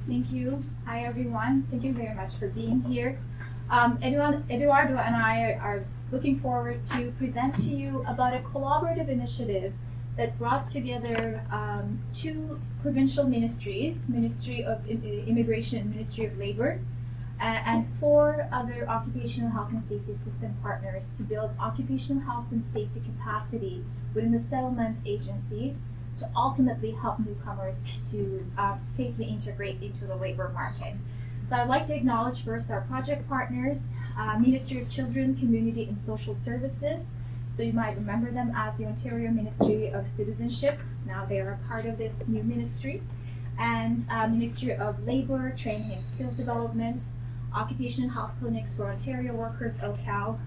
Thank you. Hi, everyone. Thank you very much for being here. Eduardo and I are looking forward to present to you about a collaborative initiative that brought together two provincial ministries, Ministry of Immigration and Ministry of Labor, and four other occupational health and safety system partners to build occupational health and safety capacity within the settlement agencies to ultimately help newcomers to safely integrate into the labor market. So I'd like to acknowledge first our project partners, Ministry of Children, Community and Social Services. So you might remember them as the Ontario Ministry of Citizenship. Now they are a part of this new ministry. And Ministry of Labor, Training and Skills Development, Occupational Health Clinics for Ontario Workers, OHCOW,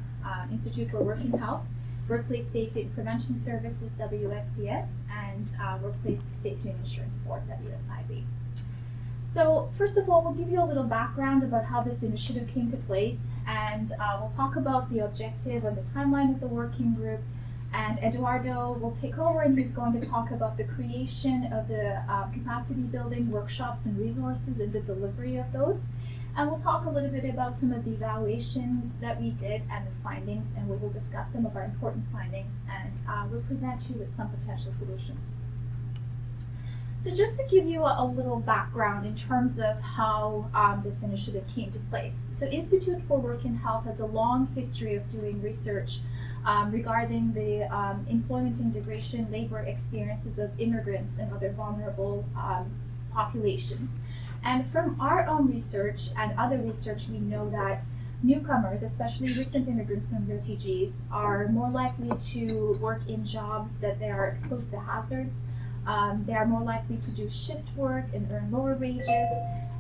Institute for Working Health, Workplace Safety and Prevention Services, WSPS, and Workplace Safety and Insurance Board, WSIB. So first of all, we'll give you a little background about how this initiative came to place, and we'll talk about the objective and the timeline of the working group, and Eduardo will take over and he's going to talk about the creation of the capacity building workshops and resources and the delivery of those. And we'll talk a little bit about some of the evaluation that we did and the findings, and we will discuss some of our important findings, and we'll present you with some potential solutions. So just to give you a little background in terms of how this initiative came to place. So Institute for Working Health has a long history of doing research regarding the employment integration, labor experiences of immigrants and other vulnerable populations. And from our own research and other research, we know that newcomers, especially recent immigrants and refugees, are more likely to work in jobs that they are exposed to hazards. They are more likely to do shift work and earn lower wages.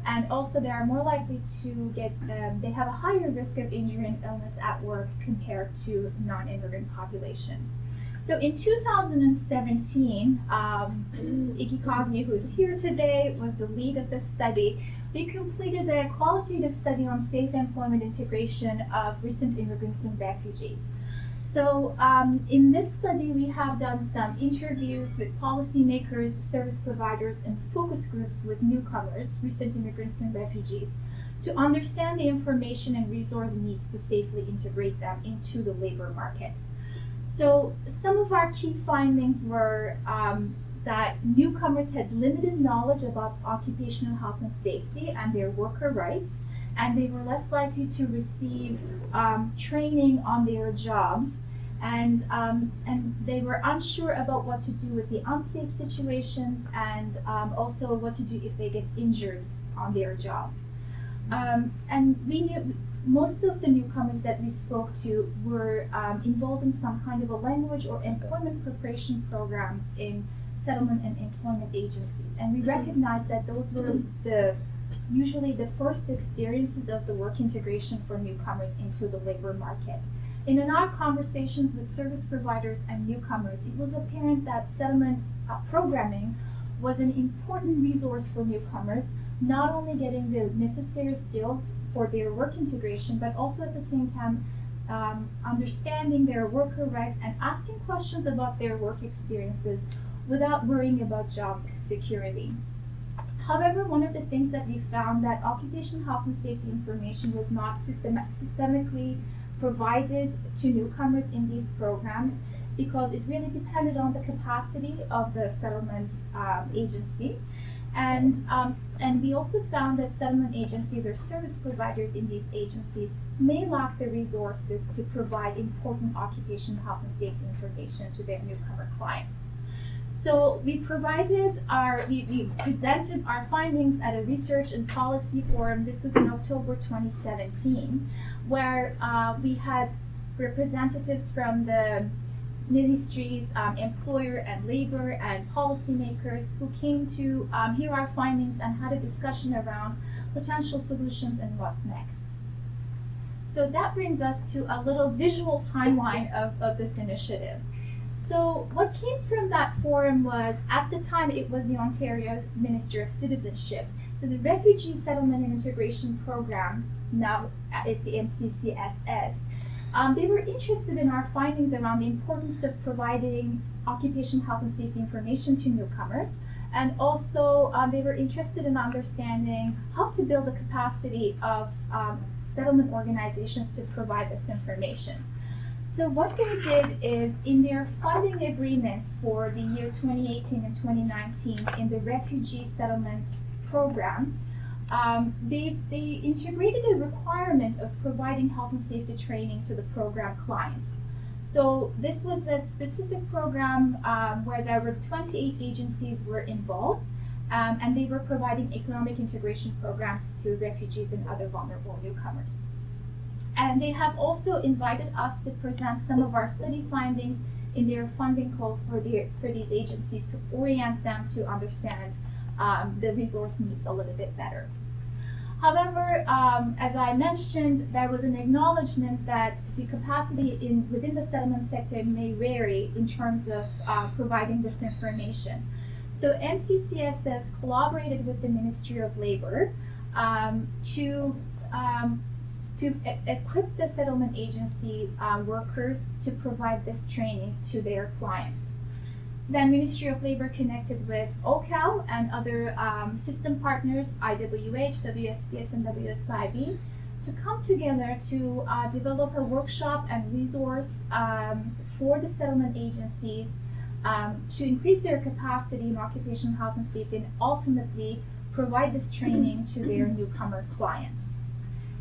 And also they are more likely to get, they have a higher risk of injury and illness at work compared to non-immigrant population. So in 2017, Iki Kazi, who is here today, was the lead of this study. We completed a qualitative study on safe employment integration of recent immigrants and refugees. So in this study, we have done some interviews with policymakers, service providers, and focus groups with newcomers, recent immigrants and refugees, to understand the information and resource needs to safely integrate them into the labor market. So some of our key findings were that newcomers had limited knowledge about occupational health and safety and their worker rights, and they were less likely to receive training on their jobs, and they were unsure about what to do with the unsafe situations, and also what to do if they get injured on their job. And we knew most of the newcomers that we spoke to were involved in some kind of a language or employment preparation programs in settlement and employment agencies. And we recognized that those were usually the first experiences of the work integration for newcomers into the labor market. And in our conversations with service providers and newcomers, it was apparent that settlement programming was an important resource for newcomers, not only getting the necessary skills for their work integration, but also at the same time understanding their worker rights and asking questions about their work experiences without worrying about job security. However, one of the things that we found that occupational health and safety information was not systemically provided to newcomers in these programs, because it really depended on the capacity of the settlement agency. And we also found that settlement agencies or service providers in these agencies may lack the resources to provide important occupational health and safety information to their newcomer clients. So we presented our findings at a research and policy forum. This was in October 2017, where we had representatives from the ministries, employer and labor and policymakers who came to hear our findings and had a discussion around potential solutions and what's next. So that brings us to a little visual timeline of this initiative. So what came from that forum was, at the time, it was the Ontario Ministry of Citizenship. So the Refugee Settlement and Integration Program, now at the MCCSS, they were interested in our findings around the importance of providing occupational health and safety information to newcomers, And also, they were interested in understanding how to build the capacity of settlement organizations to provide this information. So what they did is, in their funding agreements for the year 2018 and 2019 in the refugee settlement program, they integrated a requirement of providing health and safety training to the program clients. So this was a specific program where there were 28 agencies were involved, and they were providing economic integration programs to refugees and other vulnerable newcomers. And they have also invited us to present some of our study findings in their funding calls for these agencies to orient them to understand the resource needs a little bit better. However, as I mentioned, there was an acknowledgement that the capacity within the settlement sector may vary in terms of providing this information. So MCCSS collaborated with the Ministry of Labor to equip the settlement agency workers to provide this training to their clients. Then Ministry of Labor connected with OHCOW and other system partners, IWH, WSPS, and WSIB, to come together to develop a workshop and resource for the settlement agencies to increase their capacity in occupational health and safety, and ultimately provide this training to their newcomer clients.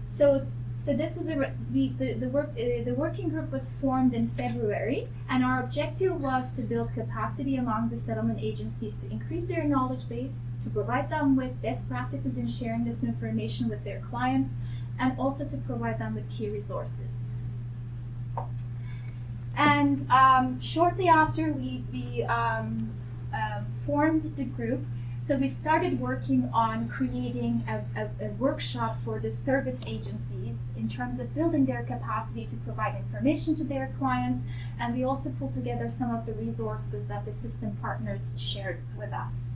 So this was the working group was formed in February, and our objective was to build capacity among the settlement agencies to increase their knowledge base, to provide them with best practices in sharing this information with their clients, and also to provide them with key resources. And shortly after we formed the group, so we started working on creating a workshop for the service agencies in terms of building their capacity to provide information to their clients, and we also pulled together some of the resources that the system partners shared with us.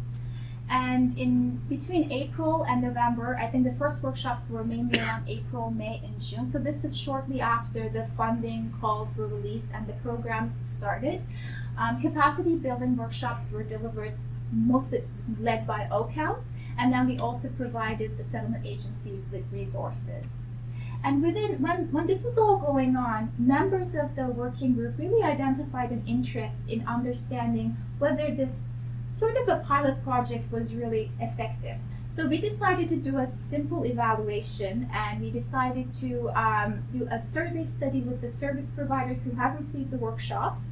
And in between April and November, I think the first workshops were mainly around April, May, and June. So this is shortly after the funding calls were released and the programs started. Capacity building workshops were delivered, mostly led by OHCOW, and then we also provided the settlement agencies with resources. And when this was all going on, members of the working group really identified an interest in understanding whether this sort of a pilot project was really effective. So we decided to do a simple evaluation, and we decided to do a survey study with the service providers who have received the workshops.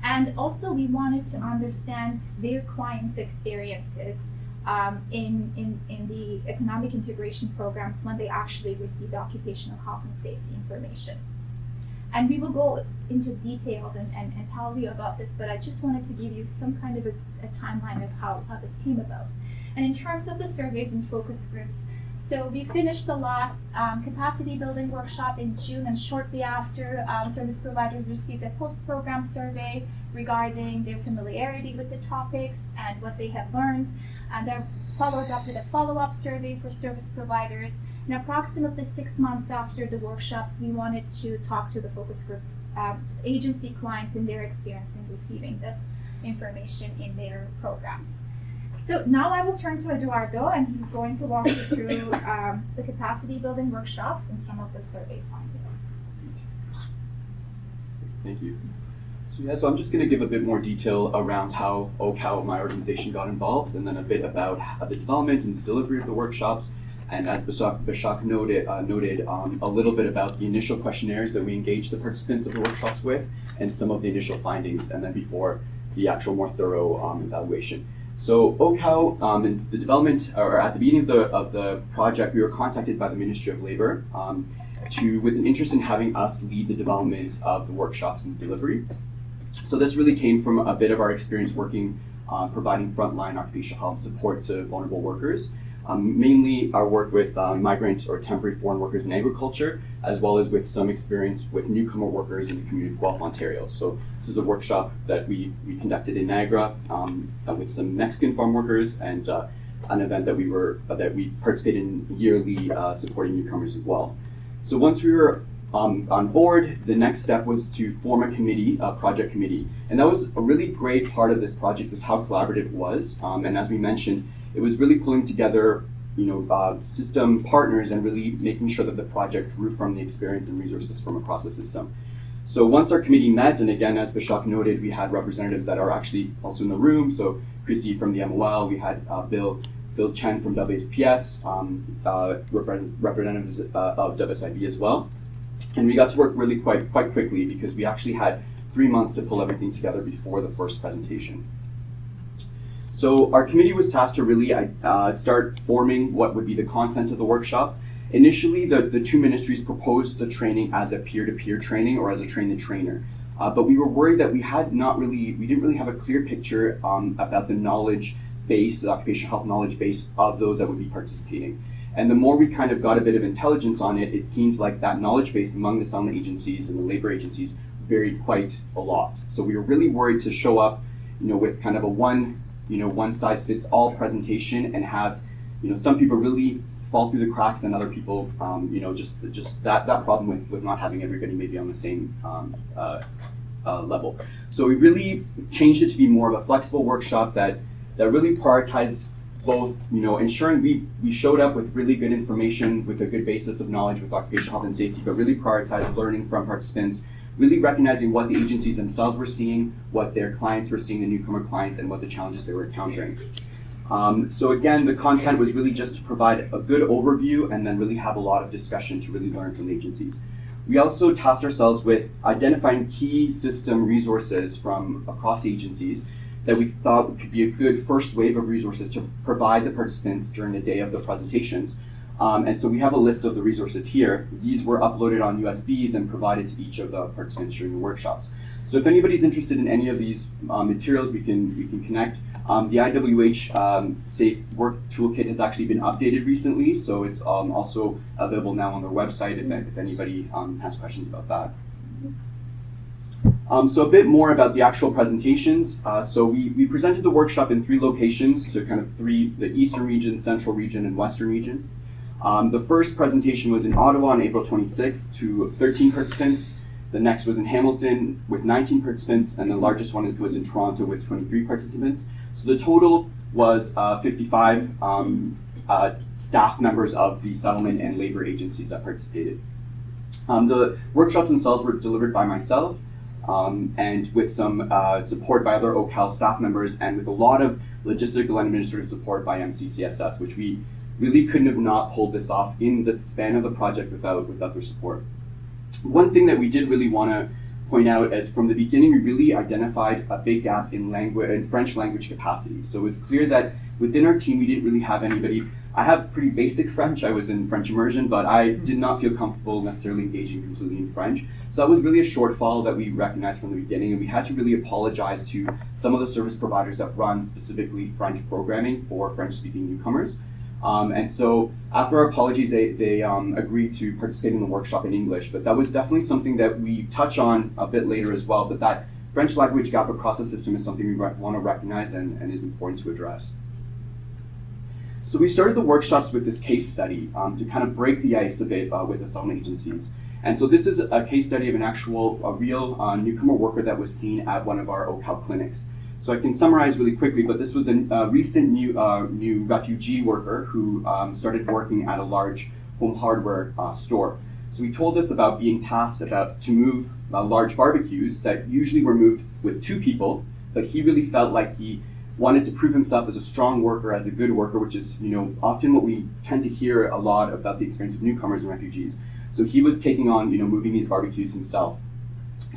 And also we wanted to understand their clients' experiences in the economic integration programs when they actually received occupational health and safety information. And we will go into details and tell you about this, but I just wanted to give you some kind of a timeline of how this came about. And in terms of the surveys and focus groups, so we finished the last capacity building workshop in June, and shortly after, service providers received a post-program survey regarding their familiarity with the topics and what they have learned. And they're followed up with a follow-up survey for service providers. And approximately 6 months after the workshops, we wanted to talk to the focus group agency clients in their experience in receiving this information in their programs. So now I will turn to Eduardo, and he's going to walk you through the capacity building workshops and some of the survey findings. Thank you. So I'm just going to give a bit more detail around how OHCOW, my organization, got involved, and then a bit about the development and the delivery of the workshops. And as Basak noted, a little bit about the initial questionnaires that we engaged the participants of the workshops with, and some of the initial findings, and then before the actual more thorough evaluation. So OHCOW, in the development, or at the beginning of the project, we were contacted by the Ministry of Labor with an interest in having us lead the development of the workshops and delivery. So this really came from a bit of our experience working providing frontline occupational health support to vulnerable workers. Mainly our work with migrant or temporary foreign workers in agriculture, as well as with some experience with newcomer workers in the community of Guelph, Ontario. So this is a workshop that we conducted in Niagara with some Mexican farm workers, and an event that we participated in yearly supporting newcomers as well. So once we were on board, the next step was to form a committee, a project committee. And that was a really great part of this project, was how collaborative it was. And as we mentioned, it was really pulling together system partners and really making sure that the project drew from the experience and resources from across the system. So once our committee met, and again, as Basak noted, we had representatives that are actually also in the room. So Christy from the MOL, we had Bill Chen from WSPS, representatives of WSIB as well. And we got to work really quite quickly because we actually had 3 months to pull everything together before the first presentation. So our committee was tasked to really start forming what would be the content of the workshop. Initially, the two ministries proposed the training as a peer-to-peer training or as a train-the-trainer. But we were worried that we didn't really have a clear picture about the knowledge base, the occupational health knowledge base of those that would be participating. And the more we kind of got a bit of intelligence on it, it seemed like that knowledge base among the settlement agencies and the labor agencies varied quite a lot. So we were really worried to show up, with kind of a one-size-fits-all presentation and have, some people really fall through the cracks and other people, just that problem with not having everybody maybe on the same level. So we really changed it to be more of a flexible workshop that really prioritized both, ensuring we showed up with really good information, with a good basis of knowledge with occupational health and safety, but really prioritized learning from participants, really recognizing what the agencies themselves were seeing, what their clients were seeing, the newcomer clients, and what the challenges they were encountering. So again, the content was really just to provide a good overview and then really have a lot of discussion to really learn from the agencies. We also tasked ourselves with identifying key system resources from across agencies that we thought could be a good first wave of resources to provide the participants during the day of the presentations. And so we have a list of the resources here. These were uploaded on USBs and provided to each of the participants during the workshops. So if anybody's interested in any of these materials, we can connect. The IWH Safe Work Toolkit has actually been updated recently, so it's also available now on their website if anybody has questions about that. So a bit more about the actual presentations. So we presented the workshop in 3 locations, so kind of the Eastern region, Central region, and Western region. The first presentation was in Ottawa on April 26th to 13 participants. The next was in Hamilton with 19 participants, and the largest one was in Toronto with 23 participants. So the total was 55 staff members of the settlement and labor agencies that participated. The workshops themselves were delivered by myself, and with some support by other OHCOW staff members, and with a lot of logistical and administrative support by MCCSS, which we really couldn't have not pulled this off in the span of the project without their support. One thing that we did really want to point out is from the beginning, we really identified a big gap in French language capacity. So it was clear that within our team, we didn't really have anybody. I have pretty basic French. I was in French immersion, but I did not feel comfortable necessarily engaging completely in French. So that was really a shortfall that we recognized from the beginning, and we had to really apologize to some of the service providers that run specifically French programming for French-speaking newcomers. And so after our apologies, they agreed to participate in the workshop in English, but that was definitely something that we touch on a bit later as well, but that French language gap across the system is something we want to recognize and is important to address. So we started the workshops with this case study to kind of break the ice a bit with the settlement agencies. And so this is a case study of a real newcomer worker that was seen at one of our OHCOW clinics. So I can summarize really quickly, but this was a recent new refugee worker who started working at a large home hardware store. So he told us about being tasked to move large barbecues that usually were moved with 2 people, but he really felt like he wanted to prove himself as a strong worker, as a good worker, which is often what we tend to hear a lot about the experience of newcomers and refugees. So he was taking on moving these barbecues himself.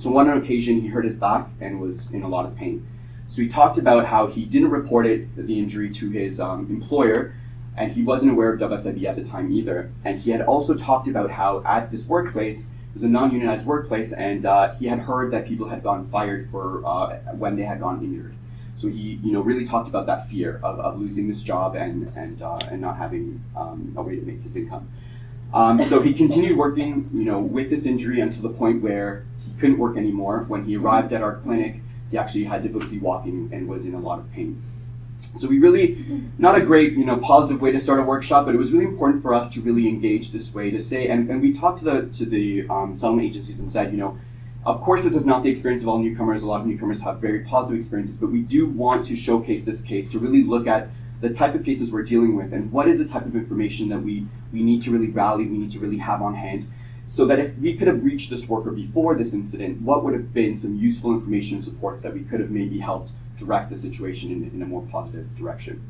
So on one occasion he hurt his back and was in a lot of pain. So he talked about how he didn't report the injury to his employer, and he wasn't aware of WSIB at the time either. And he had also talked about how at this workplace, it was a non-unionized workplace, and he had heard that people had gone fired for when they had gone injured. So he really talked about that fear of losing this job and not having a way to make his income. So he continued working with this injury until the point where he couldn't work anymore. When he arrived at our clinic, he actually had difficulty walking and was in a lot of pain. So we really, not a great, positive way to start a workshop, but it was really important for us to really engage this way to say, and we talked to the settlement agencies and said, of course this is not the experience of all newcomers. A lot of newcomers have very positive experiences, but we do want to showcase this case to really look at the type of cases we're dealing with and what is the type of information that we need to really rally, we need to really have on hand, so that if we could have reached this worker before this incident, what would have been some useful information and supports that we could have maybe helped direct the situation in a more positive direction.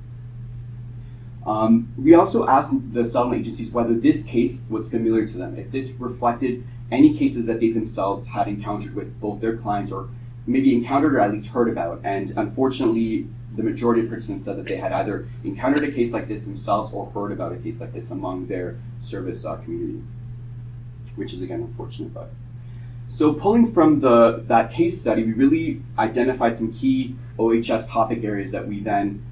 We also asked the settlement agencies whether this case was familiar to them, if this reflected any cases that they themselves had encountered with both their clients, or maybe encountered or at least heard about. And unfortunately, the majority of participants said that they had either encountered a case like this themselves or heard about a case like this among their service community, which is again unfortunate. But so pulling from that case study, we really identified some key OHS topic areas that we then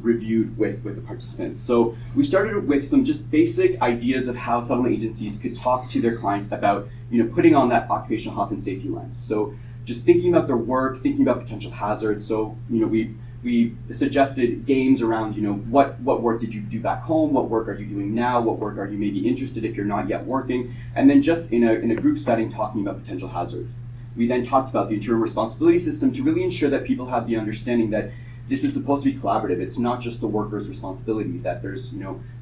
reviewed with the participants. So we started with some just basic ideas of how settlement agencies could talk to their clients about putting on that occupational health and safety lens. So just thinking about their work, thinking about potential hazards. So we suggested games around what work did you do back home, what work are you doing now, what work are you maybe interested if you're not yet working, and then just in a group setting talking about potential hazards. We then talked about the interim responsibility system to really ensure that people have the understanding that this is supposed to be collaborative. It's not just the worker's responsibility, that there's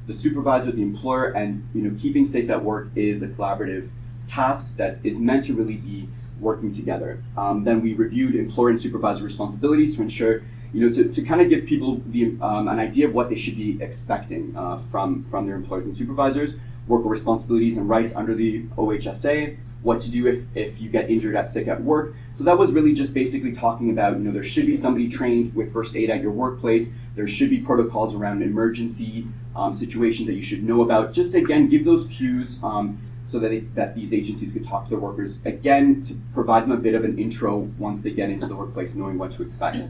the supervisor, the employer, and keeping safe at work is a collaborative task that is meant to really be working together. Then we reviewed employer and supervisor responsibilities to ensure to kind of give people an idea of what they should be expecting from their employers and supervisors, worker responsibilities and rights under the OHSA, what to do if you get injured at sick at work. So that was really just basically talking about, there should be somebody trained with first aid at your workplace. There should be protocols around emergency situations that you should know about. Just again, give those cues so that these agencies could talk to their workers, again, to provide them a bit of an intro once they get into the workplace, knowing what to expect.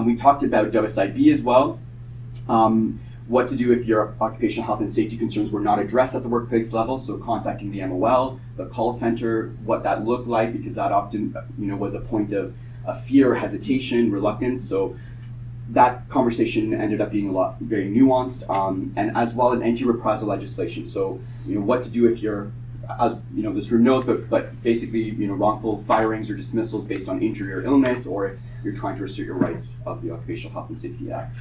We talked about WSIB as well, what to do if your occupational health and safety concerns were not addressed at the workplace level, so contacting the MOL, the call center, what that looked like, because that often was a point of fear, hesitation, reluctance. So that conversation ended up being very nuanced, and as well as anti-reprisal legislation. So what to do if you're, as this room knows, but basically wrongful firings or dismissals based on injury or illness, or if you're trying to assert your rights of the Occupational Health and Safety Act.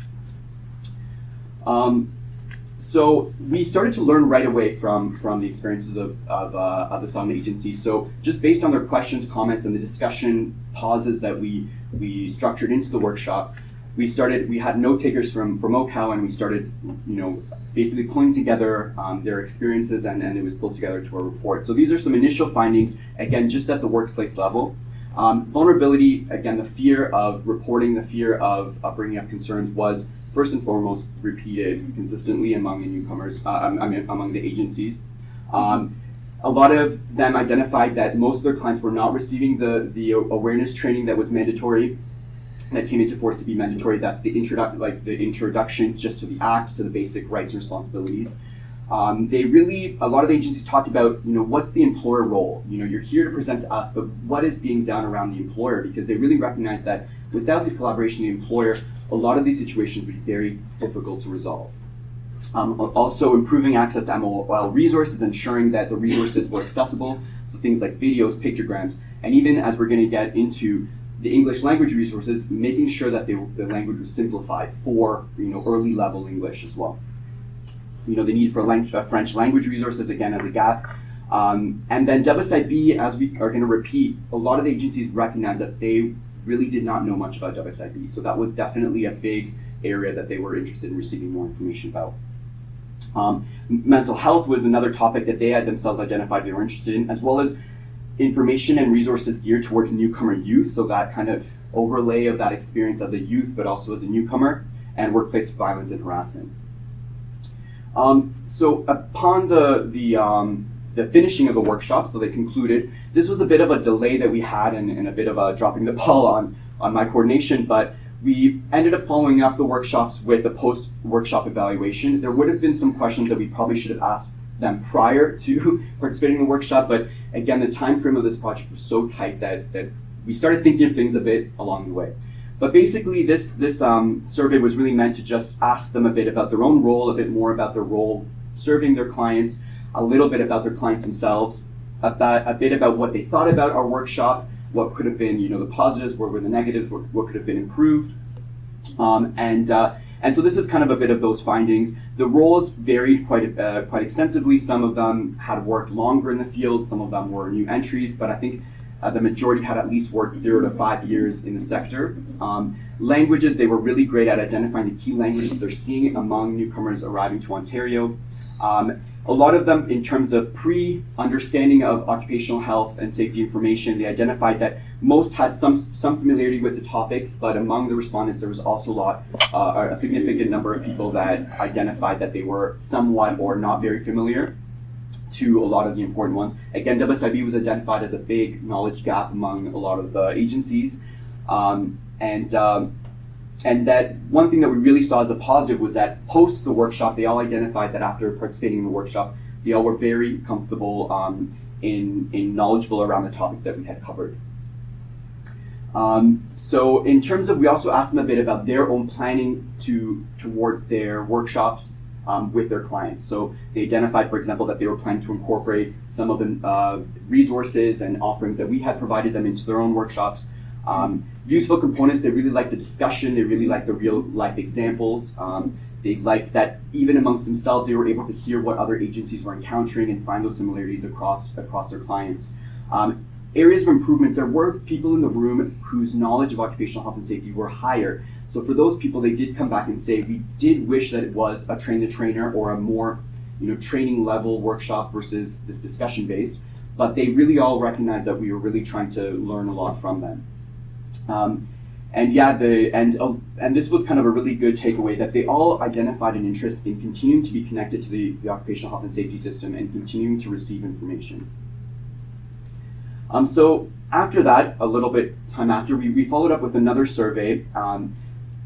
So we started to learn right away from the experiences of the settlement agency. So just based on their questions, comments, and the discussion pauses that we structured into the workshop, we had note takers from OHCOW, and we started basically pulling together their experiences, and it was pulled together to a report. So these are some initial findings, again, just at the workplace level. Vulnerability, again, the fear of reporting, the fear of bringing up concerns was first and foremost repeated consistently among the newcomers, among the agencies. A lot of them identified that most of their clients were not receiving the awareness training that was mandatory, that came into force to be mandatory. That's the introduction just to the act, to the basic rights and responsibilities. A lot of the agencies talked about, what's the employer role? You're here to present to us, but what is being done around the employer? Because they really recognize that without the collaboration of the employer, a lot of these situations would be very difficult to resolve. Also improving access to MOL resources, ensuring that the resources were accessible, so things like videos, pictograms, and even as we're going to get into the English language resources, making sure that the language was simplified for early level English as well. The need for French language resources, again, as a gap. And then WSIB, as we are going to repeat, a lot of the agencies recognize that they really did not know much about WSIB. So that was definitely a big area that they were interested in receiving more information about. Mental health was another topic that they had themselves identified they were interested in, as well as information and resources geared towards newcomer youth. So that kind of overlay of that experience as a youth, but also as a newcomer, and workplace violence and harassment. So upon the finishing of the workshop, so they concluded, this was a bit of a delay that we had and a bit of a dropping the ball on my coordination, but we ended up following up the workshops with a post-workshop evaluation. There would have been some questions that we probably should have asked them prior to participating in the workshop, but again, the time frame of this project was so tight that we started thinking of things a bit along the way. But basically, this survey was really meant to just ask them a bit about their own role, a bit more about their role serving their clients, a little bit about their clients themselves, a bit about what they thought about our workshop, what could have been, the positives, what were the negatives, what could have been improved, and so this is kind of a bit of those findings. The roles varied quite extensively. Some of them had worked longer in the field, some of them were new entries, but I think the majority had at least worked 0 to 5 years in the sector. Languages, they were really great at identifying the key languages that they're seeing among newcomers arriving to Ontario. A lot of them, in terms of pre-understanding of occupational health and safety information, they identified that most had some familiarity with the topics, but among the respondents, there was also a significant number of people that identified that they were somewhat or not very familiar to a lot of the important ones. Again, WSIB was identified as a big knowledge gap among a lot of the agencies, and that one thing that we really saw as a positive was that post the workshop, they all identified that after participating in the workshop, they all were very comfortable in knowledgeable around the topics that we had covered. So in terms of, we also asked them a bit about their own planning towards their workshops with their clients. So they identified, for example, that they were planning to incorporate some of the resources and offerings that we had provided them into their own workshops. Useful components, they really liked the discussion, they really liked the real life examples. They liked that even amongst themselves, they were able to hear what other agencies were encountering and find those similarities across their clients. Areas of improvements, there were people in the room whose knowledge of occupational health and safety were higher. So for those people, they did come back and say, we did wish that it was a train-the-trainer or a more training level workshop versus this discussion based, but they really all recognized that we were really trying to learn a lot from them. And this was kind of a really good takeaway, that they all identified an interest in continuing to be connected to the occupational health and safety system and continuing to receive information. So after that, a little bit time after, we followed up with another survey.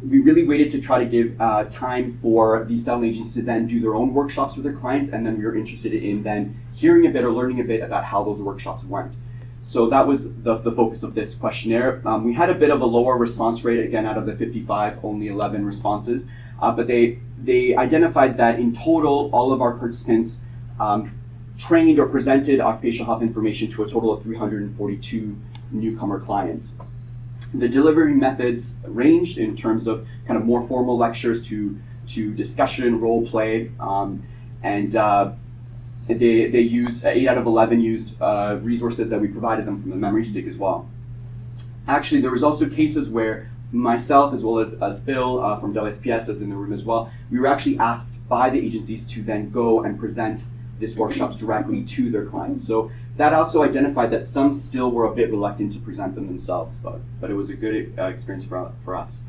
We really waited to try to give time for these settlement agencies to then do their own workshops with their clients, and then we were interested in then hearing a bit or learning a bit about how those workshops went. So that was the focus of this questionnaire. We had a bit of a lower response rate, again, out of the 55, only 11 responses, but they identified that in total, all of our participants trained or presented occupational health information to a total of 342 newcomer clients. The delivery methods ranged in terms of kind of more formal lectures to discussion, role play, and they used 8 out of 11 used resources that we provided them from the memory stick as well. Actually, there was also cases where myself, as well as Phil from WSPS is in the room as well, we were actually asked by the agencies to then go and present these workshops directly to their clients. So that also identified that some still were a bit reluctant to present them themselves, but it was a good experience for us.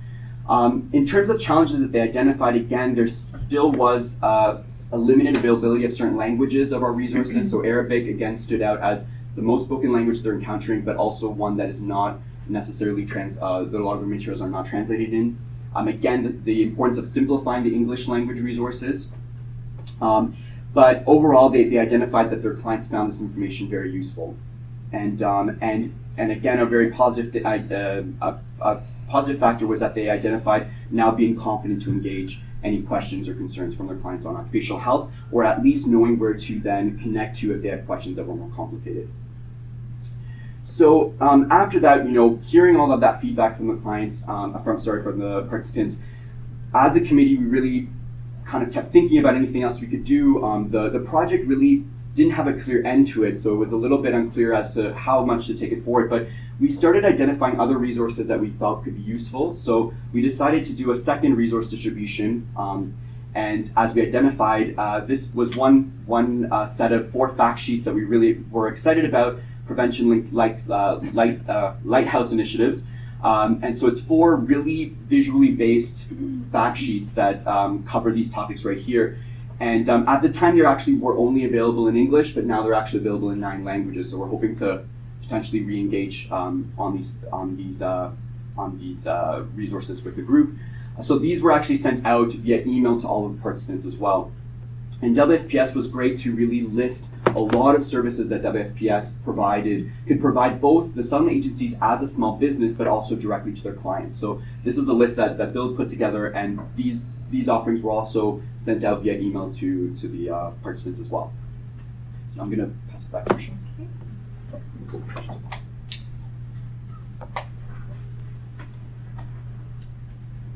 In terms of challenges that they identified, again, there still was a limited availability of certain languages of our resources. So Arabic, again, stood out as the most spoken language they're encountering, but also one that is not necessarily that a lot of the materials are not translated in. Again, the importance of simplifying the English language resources. But overall, they identified that their clients found this information very useful. And again, a very positive positive factor was that they identified now being confident to engage any questions or concerns from their clients on occupational health, or at least knowing where to then connect to if they have questions that were more complicated. So after that, hearing all of that feedback from the clients, from the participants, as a committee, we really kind of kept thinking about anything else we could do. The project really didn't have a clear end to it, so it was a little bit unclear as to how much to take it forward, but we started identifying other resources that we felt could be useful. So we decided to do a second resource distribution, and as we identified, this was one set of 4 fact sheets that we really were excited about, prevention lighthouse initiatives. And so it's 4 really visually based fact sheets that cover these topics right here. And at the time, they actually were only available in English, but now they're actually available in 9 languages. So we're hoping to potentially re-engage on these resources with the group. So these were actually sent out via email to all of the participants as well. And WSPS was great to really list a lot of services that WSPS could provide both the settlement agencies as a small business, but also directly to their clients. So this is a list that Bill put together, and these offerings were also sent out via email to the participants as well. So I'm going to pass it back to Michelle.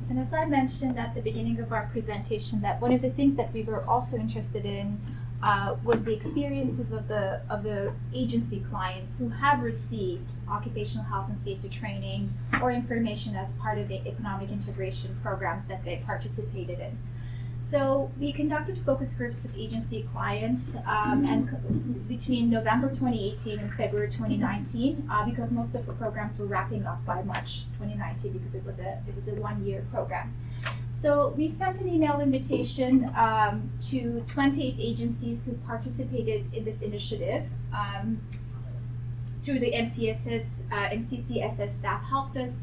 And as I mentioned at the beginning of our presentation, that one of the things that we were also interested in was the experiences of the agency clients who have received occupational health and safety training or information as part of the economic integration programs that they participated in. So we conducted focus groups with agency clients between November 2018 and February 2019, because most of the programs were wrapping up by March 2019 because it was a one-year program. So we sent an email invitation to 28 agencies who participated in this initiative. Through the MCCSS staff helped us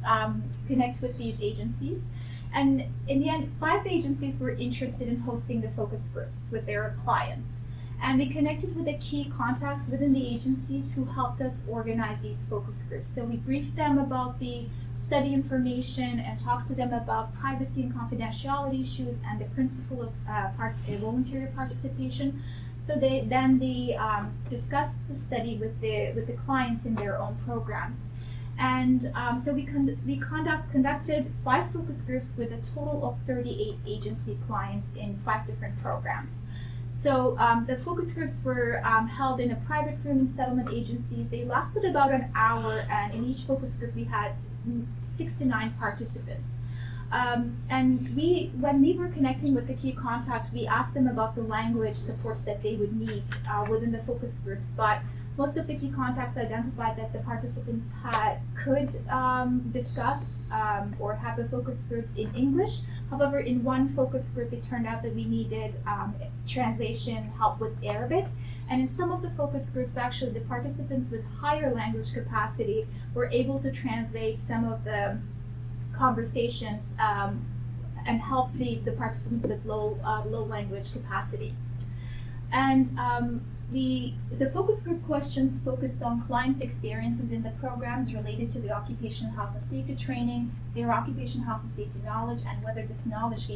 connect with these agencies. And in the end, 5 agencies were interested in hosting the focus groups with their clients. And we connected with a key contact within the agencies who helped us organize these focus groups. So we briefed them about the study information and talked to them about privacy and confidentiality issues and the principle of voluntary participation. So they discussed the study with the clients in their own programs. And so we conducted 5 focus groups with a total of 38 agency clients in 5 different programs. So the focus groups were held in a private room in settlement agencies. They lasted about an hour, and in each focus group we had 6 to 9 participants. And when we were connecting with the key contact, we asked them about the language supports that they would need within the focus groups. But most of the key contacts identified that the participants could discuss or have a focus group in English. However, in one focus group, it turned out that we needed translation help with Arabic. And in some of the focus groups, actually, the participants with higher language capacity were able to translate some of the conversations and help the participants with low language capacity. And the focus group questions focused on clients' experiences in the programs related to the occupational health and safety training, their occupational health and safety knowledge, and whether this knowledge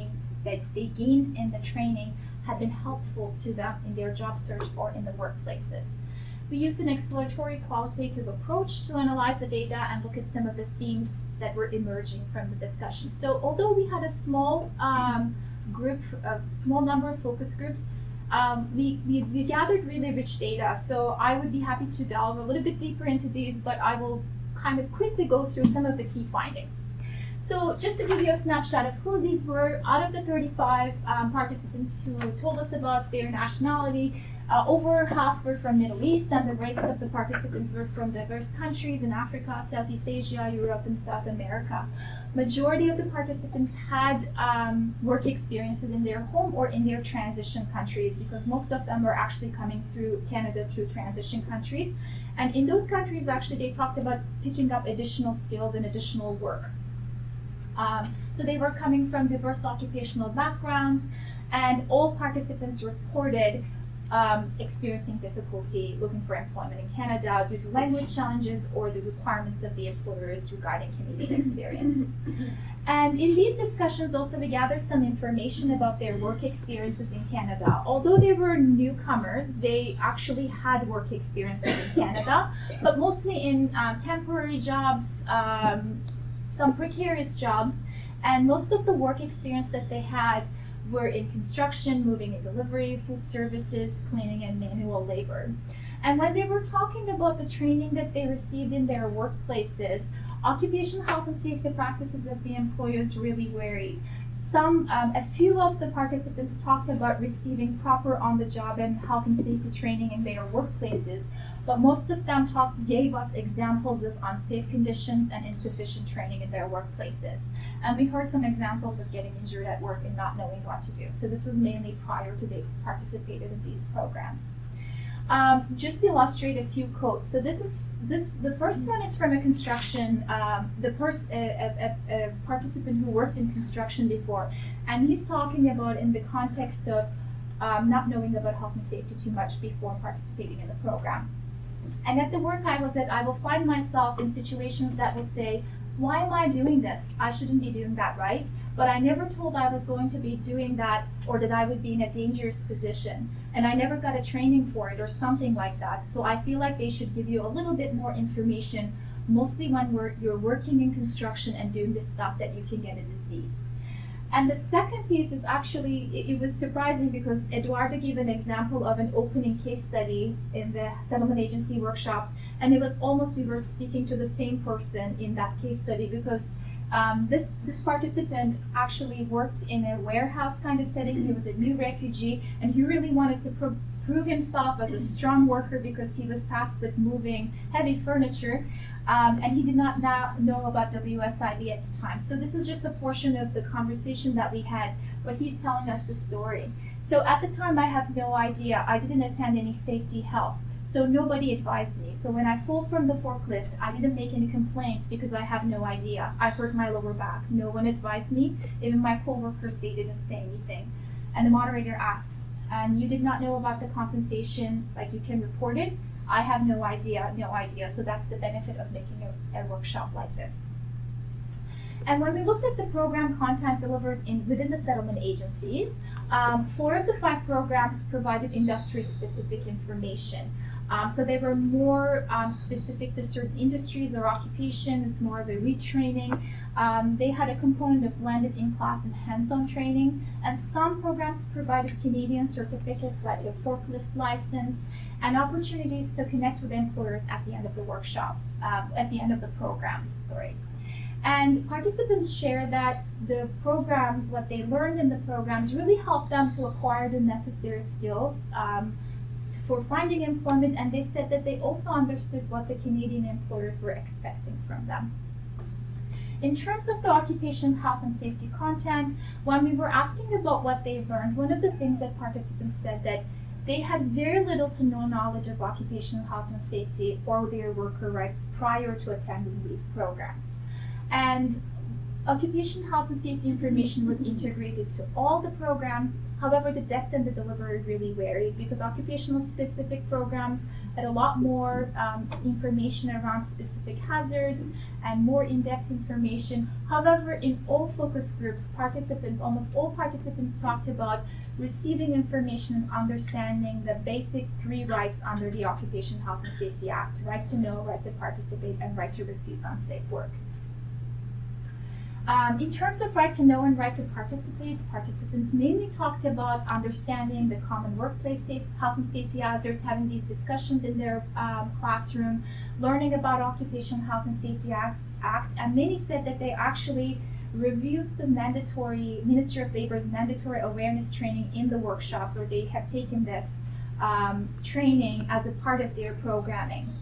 that they gained in the training had been helpful to them in their job search or in the workplaces. We used an exploratory qualitative approach to analyze the data and look at some of the themes that were emerging from the discussion. So although we had a small small number of focus groups, we gathered really rich data. So I would be happy to delve a little bit deeper into these, but I will kind of quickly go through some of the key findings. So just to give you a snapshot of who these were, out of the 35 participants who told us about their nationality, over half were from Middle East, and the rest of the participants were from diverse countries in Africa, Southeast Asia, Europe, and South America. Majority of the participants had work experiences in their home or in their transition countries, because most of them were actually coming through Canada through transition countries. And in those countries, actually, they talked about picking up additional skills and additional work. So they were coming from diverse occupational backgrounds, and all participants reported experiencing difficulty looking for employment in Canada due to language challenges or the requirements of the employers regarding Canadian experience. And in these discussions also we gathered some information about their work experiences in Canada. Although they were newcomers, they actually had work experiences in Canada, but mostly in temporary jobs, some precarious jobs, and most of the work experience that they had were in construction, moving and delivery, food services, cleaning, and manual labor. And when they were talking about the training that they received in their workplaces, occupational health and safety practices of the employers really varied. A few of the participants talked about receiving proper on-the-job and health and safety training in their workplaces, but most of them gave us examples of unsafe conditions and insufficient training in their workplaces. And we heard some examples of getting injured at work and not knowing what to do. So this was mainly prior to they participated in these programs. Just to illustrate a few quotes. So the first one is from a construction, a participant who worked in construction before, and he's talking about in the context of not knowing about health and safety too much before participating in the program. And at the work I was at, I will find myself in situations that will say, why am I doing this? I shouldn't be doing that, right? But I never told I was going to be doing that or that I would be in a dangerous position. And I never got a training for it or something like that. So I feel like they should give you a little bit more information, mostly when you're working in construction and doing this stuff that you can get a disease. And the second piece is actually, it was surprising because Eduardo gave an example of an opening case study in the settlement agency workshops, and it was almost we were speaking to the same person in that case study because this participant actually worked in a warehouse kind of setting. He was a new refugee, and he really wanted to prove himself as a strong worker because he was tasked with moving heavy furniture. And he did not know about WSIB at the time. So this is just a portion of the conversation that we had, but he's telling us the story. So at the time, I have no idea. I didn't attend any safety health, so nobody advised me. So when I fall from the forklift, I didn't make any complaint because I have no idea. I hurt my lower back. No one advised me. Even my coworkers, they didn't say anything. And the moderator asks, and you did not know about the compensation, like you can report it? I have no idea. So that's the benefit of making a workshop like this. And when we looked at the program content delivered within the settlement agencies, 4 of the 5 programs provided industry-specific information. So they were more specific to certain industries or occupations, more of a retraining. They had a component of blended in-class and hands-on training, and some programs provided Canadian certificates like a forklift license, and opportunities to connect with employers at the end of the workshops, at the end of the programs, sorry. And participants share that the programs, what they learned in the programs really helped them to acquire the necessary skills for finding employment, and they said that they also understood what the Canadian employers were expecting from them. In terms of the occupational health and safety content, when we were asking about what they learned, one of the things that participants said that they had very little to no knowledge of occupational health and safety or their worker rights prior to attending these programs. And occupational health and safety information was integrated to all the programs. However, the depth and the delivery really varied because occupational specific programs had a lot more information around specific hazards and more in-depth information. However, in all focus groups, almost all participants talked about receiving information and understanding the basic 3 rights under the Occupational Health and Safety Act: right to know, right to participate, and right to refuse unsafe work. In terms of right to know and right to participate, participants mainly talked about understanding the common workplace health and safety hazards, having these discussions in their classroom, learning about Occupational Health and Safety Act, and many said that they actually reviewed the mandatory Ministry of Labor's mandatory awareness training in the workshops, or they have taken this training as a part of their programming.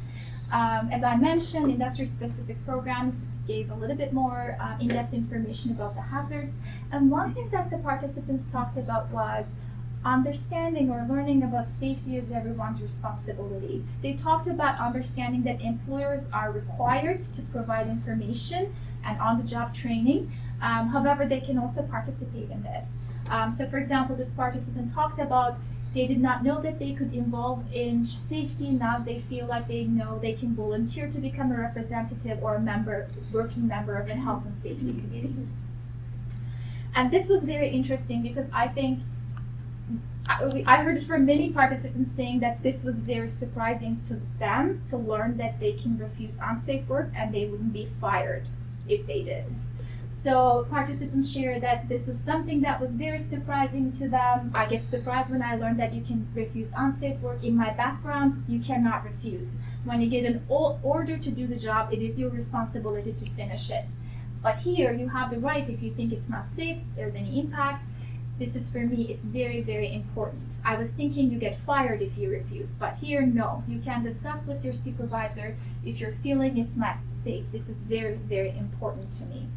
As I mentioned, industry-specific programs gave a little bit more in-depth information about the hazards. And one thing that the participants talked about was understanding or learning about safety is everyone's responsibility. They talked about understanding that employers are required to provide information and on-the-job training. However, they can also participate in this. So for example, this participant talked about they did not know that they could involve in safety. Now they feel like they know they can volunteer to become a representative or a working member of a health and safety committee. And this was very interesting because I think I heard it from many participants saying that this was very surprising to them to learn that they can refuse unsafe work and they wouldn't be fired if they did. So participants share that this was something that was very surprising to them. I get surprised when I learned that you can refuse unsafe work. In my background, you cannot refuse. When you get an order to do the job, it is your responsibility to finish it. But here, you have the right if you think it's not safe, there's any impact. This is, for me, it's very, very important. I was thinking you get fired if you refuse, but here, no. You can discuss with your supervisor if you're feeling it's not safe. This is very, very important to me.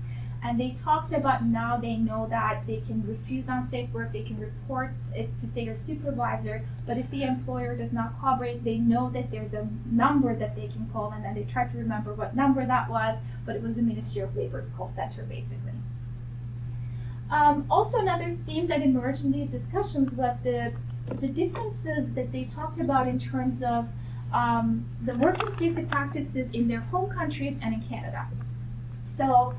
And they talked about now they know that they can refuse unsafe work, they can report it to their supervisor, but if the employer does not cooperate, they know that there's a number that they can call, and then they tried to remember what number that was, but it was the Ministry of Labor's call center, basically. Also, another theme that emerged in these discussions was the the differences that they talked about in terms of the working safety practices in their home countries and in Canada. So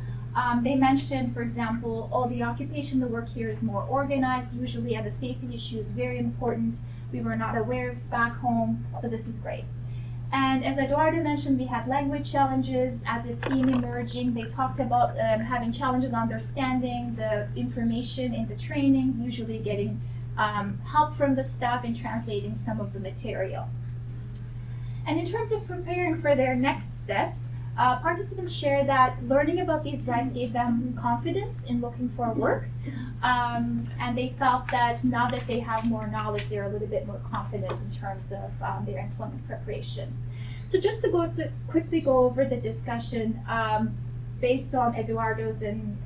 they mentioned, for example, the occupation, the work here is more organized usually, and the safety issue is very important. We were not aware of back home, so this is great. And as Eduardo mentioned, we had language challenges as a theme emerging. They talked about having challenges understanding the information in the trainings, usually getting help from the staff in translating some of the material. And in terms of preparing for their next steps, participants shared that learning about these rights gave them confidence in looking for work, and they felt that now that they have more knowledge, they're a little bit more confident in terms of their employment preparation. So just to quickly go over the discussion based on Eduardo's and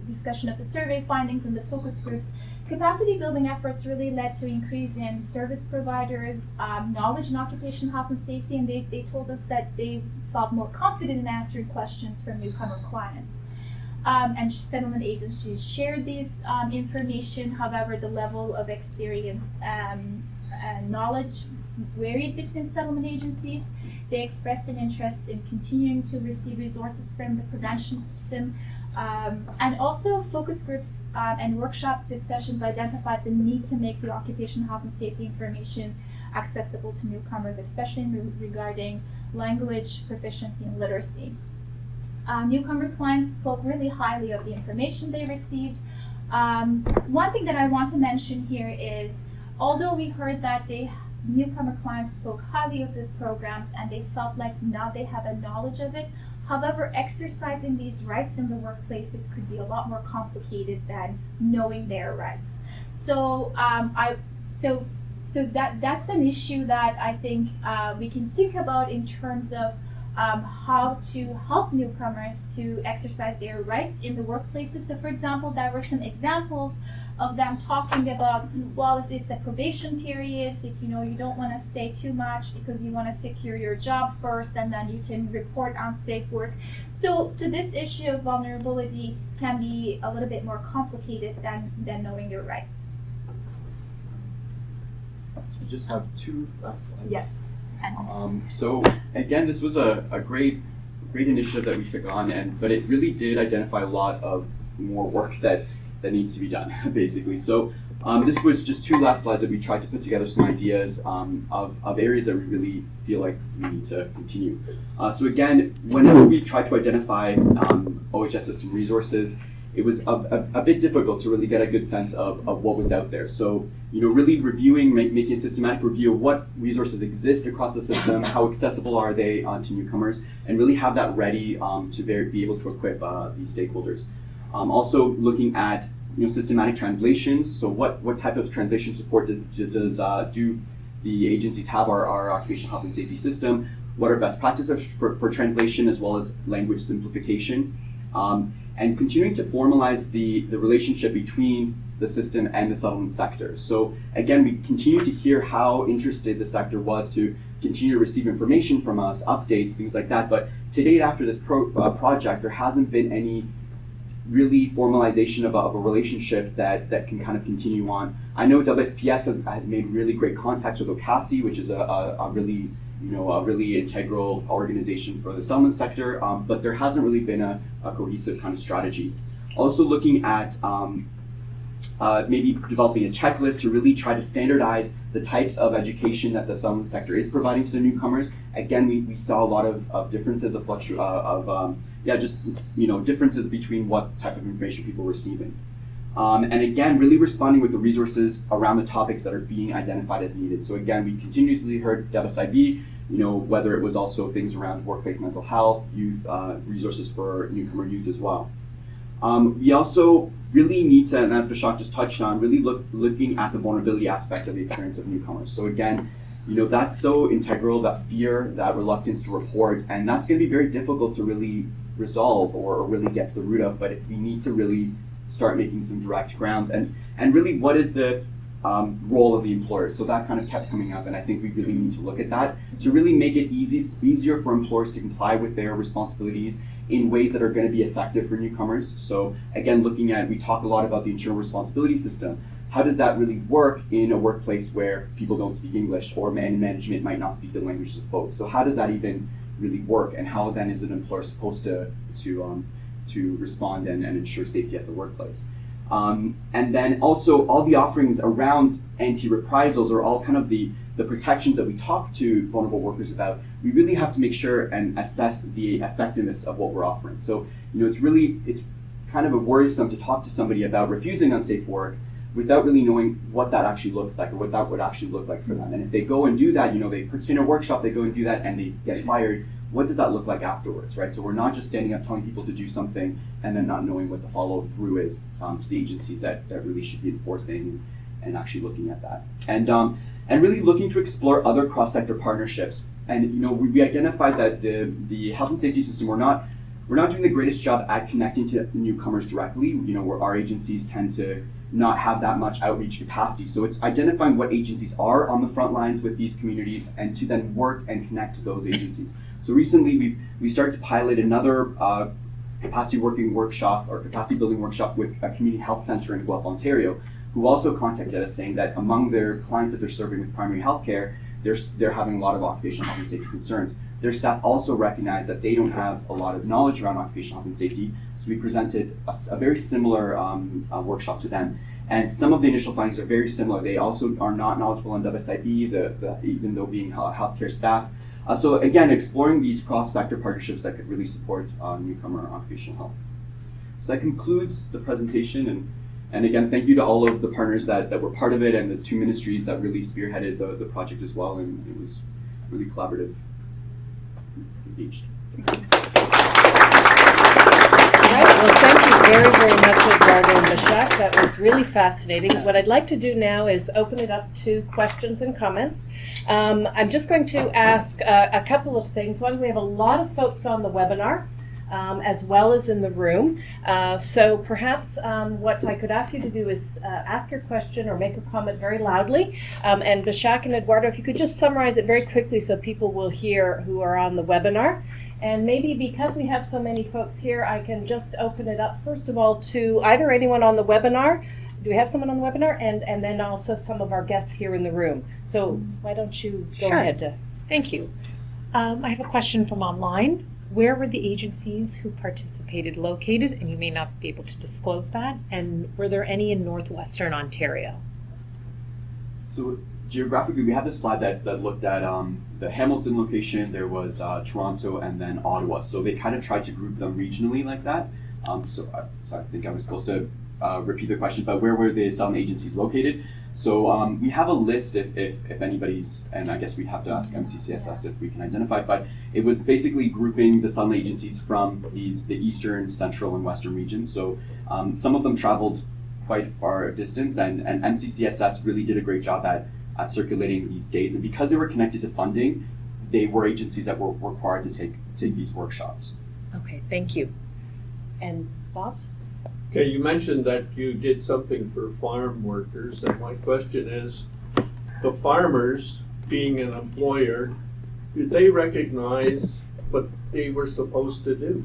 discussion of the survey findings and the focus groups, capacity building efforts really led to increase in service providers' knowledge in occupational health and safety, and they told us that they felt more confident in answering questions from newcomer clients. And settlement agencies shared these information. However, the level of experience and knowledge varied between settlement agencies. They expressed an interest in continuing to receive resources from the prevention system. And also focus groups and workshop discussions identified the need to make the occupational health and safety information accessible to newcomers, especially regarding language proficiency and literacy. Newcomer clients spoke really highly of the information they received. One thing that I want to mention here is, although we heard that newcomer clients spoke highly of the programs and they felt like now they have a knowledge of it, however, exercising these rights in the workplaces could be a lot more complicated than knowing their rights. So that's an issue that I think we can think about in terms of how to help newcomers to exercise their rights in the workplaces. So for example, there were some examples of them talking about, well, if it's a probation period, if you don't want to say too much because you want to secure your job first and then you can report unsafe work. So this issue of vulnerability can be a little bit more complicated than knowing your rights. So we just have two last slides. Yes. So again, this was a great initiative that we took on, but it really did identify a lot of more work that needs to be done, basically. So this was just two last slides that we tried to put together some ideas of areas that we really feel like we need to continue. So again, whenever we tried to identify OHS system resources, it was a bit difficult to really get a good sense of what was out there. So, really reviewing, making a systematic review of what resources exist across the system, how accessible are they to newcomers, and really have that ready to be able to equip these stakeholders. Also looking at systematic translations. So what type of translation support do the agencies have, our occupational health and safety system? What are best practices for translation as well as language simplification? And continuing to formalize the relationship between the system and the settlement sector. So again, we continue to hear how interested the sector was to continue to receive information from us, updates, things like that. But to date, after this project, there hasn't been any really formalization of a relationship that can kind of continue on. I know WSPS has made really great contacts with OHCOW, which is a really integral organization for the settlement sector, but there hasn't really been a cohesive kind of strategy. Also looking at maybe developing a checklist to really try to standardize the types of education that the settlement sector is providing to the newcomers. Again, we saw a lot of differences differences between what type of information people were receiving. And again, really responding with the resources around the topics that are being identified as needed. So again, we continuously heard DevSIB, whether it was also things around workplace mental health, youth, resources for newcomer youth as well. We also really need to, and as Basak just touched on, really looking at the vulnerability aspect of the experience of newcomers. So again, that's so integral, that fear, that reluctance to report, and that's going to be very difficult to really resolve or really get to the root of, but we need to really start making some direct grounds and really what is the role of the employer. So that kind of kept coming up, and I think we really need to look at that to really make it easier for employers to comply with their responsibilities in ways that are going to be effective for newcomers. So again, we talk a lot about the insurance responsibility system, how does that really work in a workplace where people don't speak English or management might not speak the languages of folks? So how does that even really work, and how then is an employer supposed to respond and ensure safety at the workplace? And then also all the offerings around anti-reprisals are all kind of the protections that we talk to vulnerable workers about. We really have to make sure and assess the effectiveness of what we're offering. So, it's kind of worrisome to talk to somebody about refusing unsafe work without really knowing what that actually looks like or what that would actually look like for them. And if they go and do that, they participate in a workshop, they go and do that and they get fired, what does that look like afterwards, right? So we're not just standing up telling people to do something and then not knowing what the follow through is to the agencies that really should be enforcing and actually looking at that. And really looking to explore other cross-sector partnerships. And we identified that the health and safety system, we're not doing the greatest job at connecting to newcomers directly. Where our agencies tend to not have that much outreach capacity. So it's identifying what agencies are on the front lines with these communities and to then work and connect to those agencies. So recently we started to pilot another capacity building workshop with a community health center in Guelph, Ontario, who also contacted us saying that among their clients that they're serving with primary health care, they're having a lot of occupational health and safety concerns. Their staff also recognize that they don't have a lot of knowledge around occupational health and safety, so we presented a very similar workshop to them. And some of the initial findings are very similar. They also are not knowledgeable on WSIB, even though being healthcare staff. So again, exploring these cross-sector partnerships that could really support newcomer occupational health. So that concludes the presentation, and again, thank you to all of the partners that were part of it and the two ministries that really spearheaded the project as well, and it was really collaborative, engaged. All right, well, thank you very, very much, Eduardo and Basak. That was really fascinating. What I'd like to do now is open it up to questions and comments. I'm just going to ask a couple of things. One, we have a lot of folks on the webinar, as well as in the room. So perhaps what I could ask you to do is ask your question or make a comment very loudly. And Basak and Eduardo, if you could just summarize it very quickly so people will hear who are on the webinar. And maybe because we have so many folks here, I can just open it up, first of all, to either anyone on the webinar. Do we have someone on the webinar? And then also some of our guests here in the room. So why don't you go ahead to... Thank you. I have a question from online. Where were the agencies who participated located? And you may not be able to disclose that. And were there any in Northwestern Ontario? So geographically, we have this slide that looked at the Hamilton location, there was Toronto, and then Ottawa. So they kind of tried to group them regionally like that. So I think I was supposed to repeat the question, but where were the settlement agencies located? So we have a list if anybody's, and I guess we'd have to ask MCCSS if we can identify, but it was basically grouping the settlement agencies from the eastern, central, and western regions. So some of them traveled quite far distance, and MCCSS really did a great job at circulating these dates. And because they were connected to funding, they were agencies that were required to take these workshops. Okay, thank you. And Bob? Okay, you mentioned that you did something for farm workers, and my question is, the farmers, being an employer, did they recognize what they were supposed to do?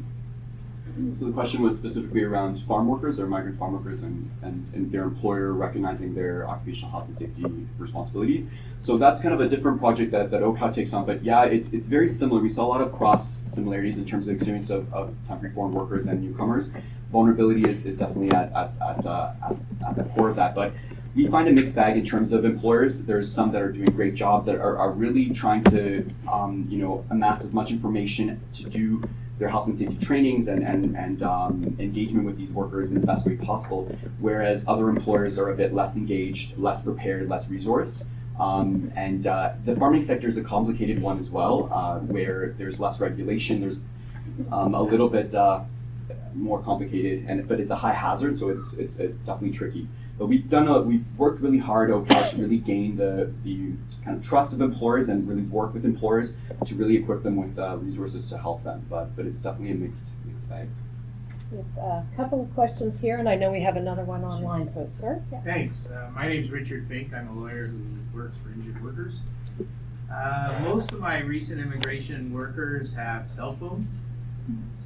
So the question was specifically around farm workers or migrant farm workers and their employer recognizing their occupational health and safety responsibilities. So that's kind of a different project that OHCOW takes on, but yeah, it's very similar. We saw a lot of cross similarities in terms of experience of temporary foreign workers and newcomers. Vulnerability is definitely at the core of that, but we find a mixed bag in terms of employers. There's some that are doing great jobs that are really trying to amass as much information to do their health and safety trainings and engagement with these workers in the best way possible, whereas other employers are a bit less engaged, less prepared, less resourced. The farming sector is a complicated one as well, where there's less regulation, there's a little bit more complicated, but it's a high hazard, so it's definitely tricky. But we've worked really hard, OHCOW, to really gain the kind of trust of employers and really work with employers to really equip them with resources to help them. But it's definitely a mixed bag. We have a couple of questions here, and I know we have another one online. So, sir? Yeah. Thanks. My name's Richard Fink. I'm a lawyer who works for injured workers. Most of my recent immigration workers have cell phones.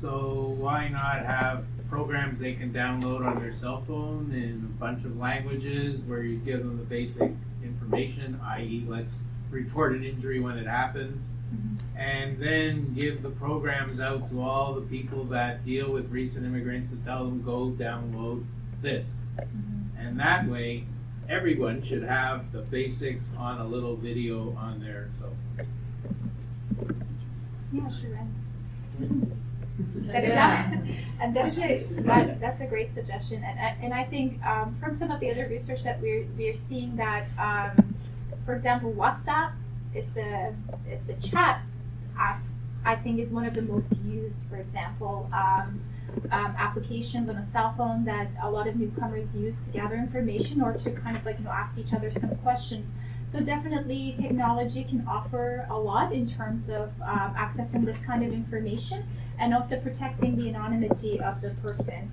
So why not have programs they can download on their cell phone in a bunch of languages where you give them the basic information, i.e. let's report an injury when it happens, and then give the programs out to all the people that deal with recent immigrants to tell them go download this. And that way, everyone should have the basics on a little video on their cell phone. Yeah, sure. That's a great suggestion, and I think from some of the other research that we're seeing that, for example, WhatsApp, it's a chat app. I think is one of the most used, for example, applications on a cell phone that a lot of newcomers use to gather information or to kind of ask each other some questions. So definitely technology can offer a lot in terms of accessing this kind of information and also protecting the anonymity of the person.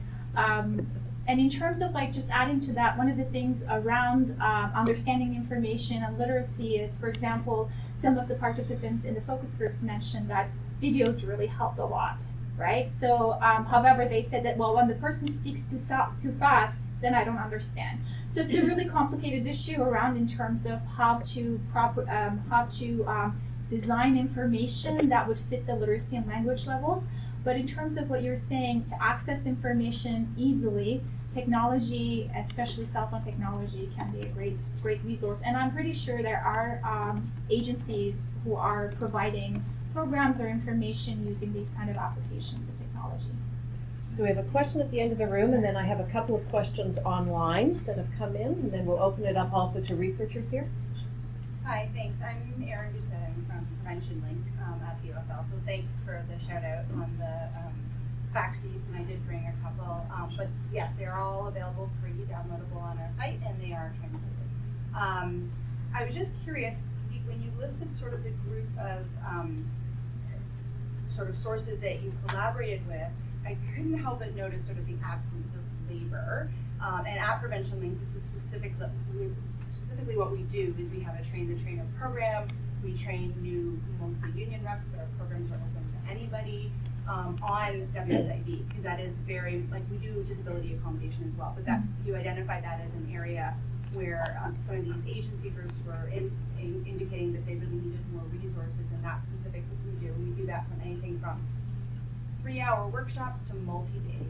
And in terms of just adding to that, one of the things around understanding information and literacy is, for example, some of the participants in the focus groups mentioned that videos really helped a lot, right? So, however, they said that, well, when the person speaks too fast, then I don't understand. So it's a really complicated issue around in terms of how to design information that would fit the literacy and language levels. But in terms of what you're saying, to access information easily, technology, especially cell phone technology, can be a great resource. And I'm pretty sure there are agencies who are providing programs or information using these kind of applications of technology. So we have a question at the end of the room, and then I have a couple of questions online that have come in, and then we'll open it up also to researchers here. Hi, thanks. I'm Erin Doucet from Prevention Link at the UFL. So thanks for the shout out on the fact sheets, and I did bring a couple. But yes, they're all available free, downloadable on our site, and they are translated. I was just curious, when you listed sort of the group of sort of sources that you collaborated with, I couldn't help but notice sort of the absence of labor. And at Prevention Link, this is specifically what we do is we have a train the trainer program. We train new, mostly union reps, but our programs are open to anybody on WSIB, because that is very, we do disability accommodation as well, but that's, you identify that as an area where some of these agency groups were indicating that they really needed more resources, and that's specifically what we do. We do that from anything from 3-hour workshops to multi-day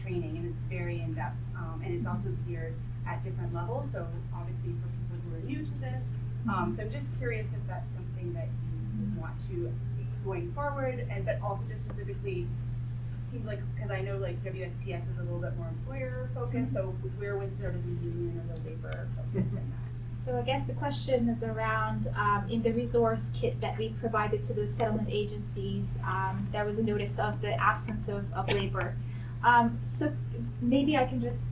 training, and it's very in-depth, and it's also geared at different levels, so obviously for people who are new to this. So I'm just curious if that's something that you would want to going forward, and but also just specifically, it seems like, because I know WSPS is a little bit more employer focused, so where was sort of the union or the labor focus in that? So I guess the question is around in the resource kit that we provided to the settlement agencies, there was a notice of the absence of labor. So maybe I can just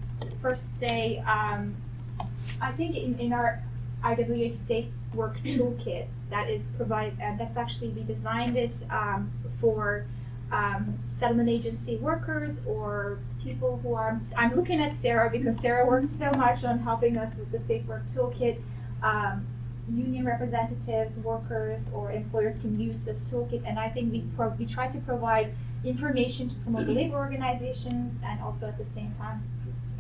first say, I think in our IWA Safe Work Toolkit that is that's actually, we designed it for settlement agency workers or people who are, I'm looking at Sarah because Sarah worked so much on helping us with the Safe Work Toolkit. Union representatives, workers, or employers can use this toolkit, and I think we try to provide information to some of the labor organizations and also at the same time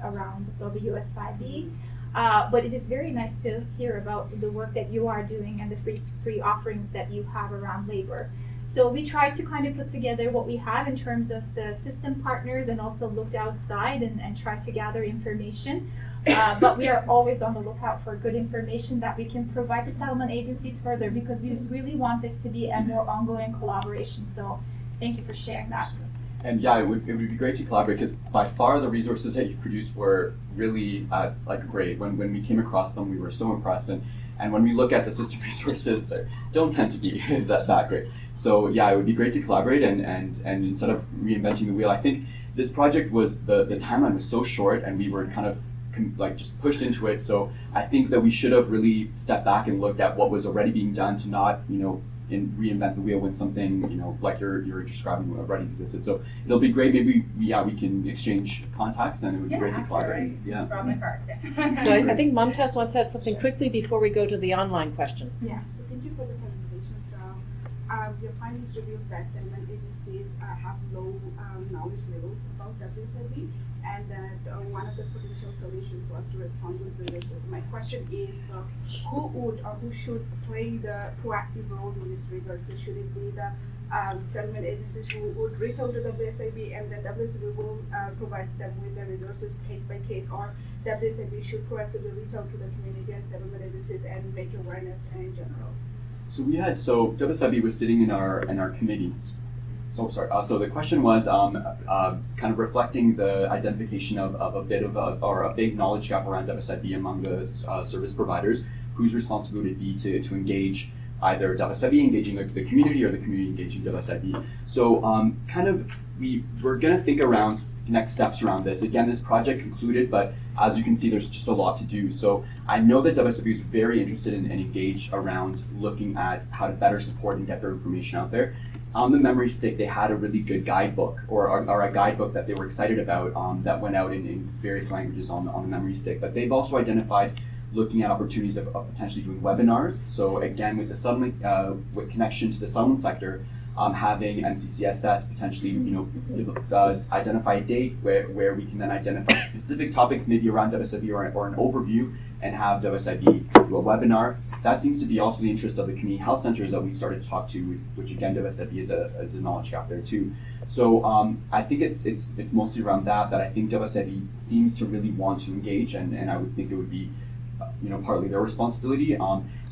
around WSIB. But it is very nice to hear about the work that you are doing and the free offerings that you have around labor. So we tried to kind of put together what we have in terms of the system partners and also looked outside and tried to gather information. But we are always on the lookout for good information that we can provide to settlement agencies further, because we really want this to be a more ongoing collaboration. So thank you for sharing that. And yeah, it would be great to collaborate, because by far the resources that you produced were really great. When we came across them, we were so impressed. And when we look at the system resources, they don't tend to be that great. So yeah, it would be great to collaborate and instead of reinventing the wheel. I think this project was, the timeline was so short and we were kind of just pushed into it. So I think that we should have really stepped back and looked at what was already being done to not, reinvent the wheel when something, like you're describing already existed. So it'll be great. Maybe we can exchange contacts, and it would be great to collaborate. Yeah. Brought my cards. So I think Mumtaz wants to add something quickly before we go to the online questions. Yeah. So thank you for the presentation. So your findings reveal that settlement agencies have low knowledge levels about WSIB, and that one of the potential solutions was to respond with resources. My question is, who would or who should play the proactive role in this regard? So should it be the settlement agencies who would reach out to WSIB, and the WSIB will provide them with the resources case by case, or WSIB should proactively reach out to the community and settlement agencies and make awareness in general? So WSIB was sitting in our committee. Oh, sorry. So the question was kind of reflecting the identification of a bit of a big knowledge gap around WSIB among the service providers, whose responsibility would be to engage either WSIB engaging the community or the community engaging WSIB. So we're going to think around next steps around this. Again, this project concluded, but as you can see, there's just a lot to do. So I know that WSIB is very interested and engaged around looking at how to better support and get their information out there. On the memory stick, they had a really good guidebook, or a guidebook that they were excited about that went out in various languages on the memory stick. But they've also identified looking at opportunities of potentially doing webinars. So again, with the settlement, with connection to the settlement sector, having MCCSS potentially, identify a date where we can then identify specific topics, maybe around WSIB or an overview, and have WSIB do a webinar. That seems to be also the interest of the community health centers that we've started to talk to, which again, WSIB is a knowledge gap there too. So I think it's mostly around that I think WSIB seems to really want to engage, and I would think it would be partly their responsibility.